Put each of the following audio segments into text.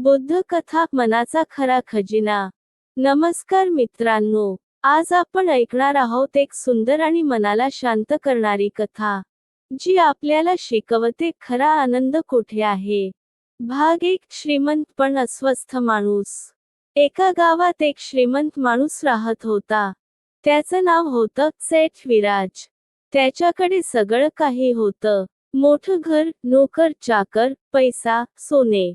बुद्ध कथा मनाचा खरा खजिना. नमस्कार मित्रांनो, आज आपण ऐकणार आहोत एक सुंदर आणि मनाला शांत करणारी कथा, जी आपल्याला शिकवते खरा आनंद कुठे आहे. भाग 1. श्रीमंत पण अस्वस्थ माणूस. एका गावात एक श्रीमंत माणूस राहत होता. त्याचं नाव होतं सेठ विराज. त्याच्याकडे सगळं काही होतं, मोठं घर, नोकर चाकर, पैसा, सोने.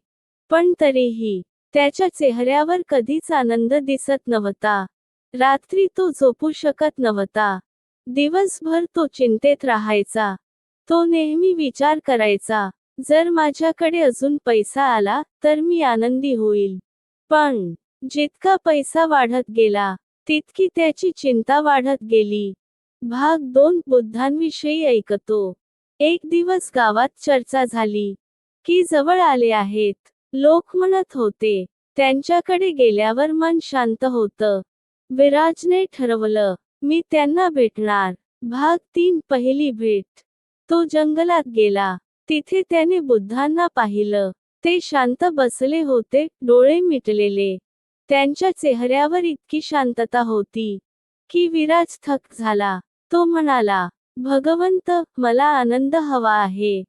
पण तरीही त्याच्या चेहऱ्यावर कधीच आनंद दिसत नव्हता. रात्री तो झोपू शकत नव्हता. दिवसभर तो चिंतेत राहायचा. तो नेहमी विचार करायचा, जर माझ्याकडे अजून पैसा आला तर मी आनंदी होईल. पण जितका पैसा वाढत गेला, तितकी त्याची चिंता वाढत गेली. भाग 2. बुद्धांविषयी ऐकतो. एक दिवस गावात चर्चा झाली की जवळ आले आहेत. लोक म्हणत होते, त्यांच्याकडे गेल्यावर मन शांत होतं. विराजने ठरवलं, मी त्यांना भेटणार. भाग 3. पहिली भेट. तो जंगलात गेला. तिथे त्याने बुद्धांना पाहिलं. ते शांत बसले होते, डोळे मिटलेले. त्यांच्या चेहऱ्यावर इतकी शांतता होती की विराज थक्क झाला. तो म्हणाला, भगवंत, मला आनंद हवा आहे.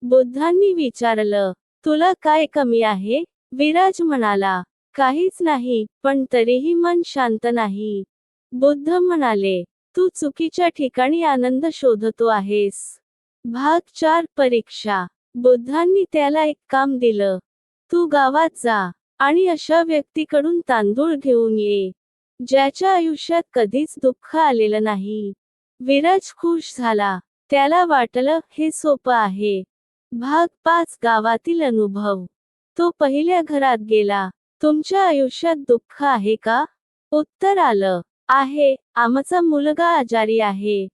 बुद्धांनी विचारलं, तुला काय कमी आहे? विराज म्हणाला, काहीच नाही, पण तरीही मन शांत नाही. बुद्ध म्हणाले, तू चुकीच्या ठिकाणी आनंद शोधतो आहेस. भाग 4. परीक्षा. बुद्धांनी त्याला एक काम दिलं. तू गावात जा आणि अशा व्यक्तीकडून तांदूळ घेऊन ये, ज्याच्या आयुष्यात कधीच दुःख आलेलं नाही. विराज खुश झाला. त्याला वाटलं, हे सोपं आहे. भाग 5. गावातील अनुभव. तो पहिल्या घरात गेला. तुमच्या आयुष्यात दुःख आहे का? उत्तर आलं, आहे, आमचा मुलगा आजारी आहे.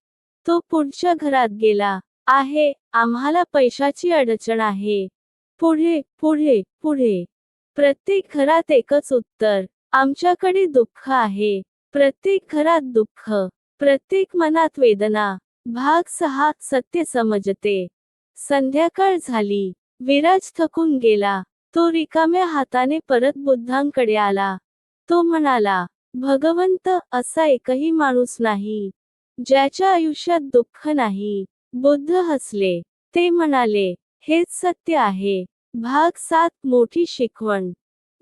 तो पुढच्या घरात गेला. आहे, आम्हाला पैशाची अडचण आहे. पुढे पुढे पुढे. प्रत्येक घरात एकच उत्तर, आमच्याकडे दुःख आहे. प्रत्येक घरात दुःख, प्रत्येक मनात वेदना. भाग 6. सत्य समजते. संध्याकाळ झाली. विराज थकून गेला. तो रिकाम्या हाताने परत बुद्धांकडे आला. तो म्हणाला, भगवंत, असा एकही माणूस नाही ज्याच्या आयुष्यात दुःख नाही. बुद्ध हसले. ते म्हणाले, हेच सत्य आहे. भाग 7. मोठी शिकवण.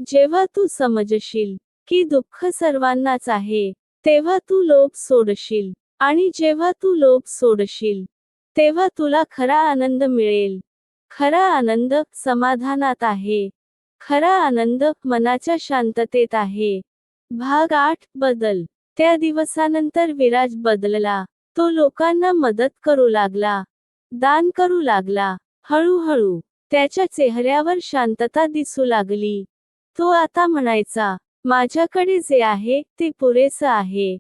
जेव्हा तू समजशील की दुःख सर्वांनाच आहे, तेव्हा तू लोभ सोडशील. आणि जेव्हा तू लोभ सोडशील, तेव्हा तुला खरा आनंद मिळेल. खरा आनंद समाधानात आहे. खरा आनंद मनाच्या शांततेत आहे. भाग 8. बदल. त्या दिवसानंतर विराज बदलला. तो लोकांना मदत करू लागला, दान करू लागला. हळूहळू त्याच्या चेहऱ्यावर शांतता दिसू लागली. तो आता म्हणायचा, माझ्याकडे जे आहे ते पुरेसं आहे.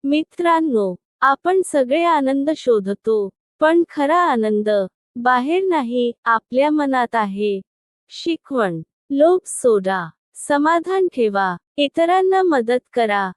मित्रांनो, आपण सगळे आनंद शोधतो, पण खरा आनंद बाहेर नाही, आपल्या मनात आहे. शिकवण. लोभ सोडा, समाधान ठेवा, इतरांना मदत करा,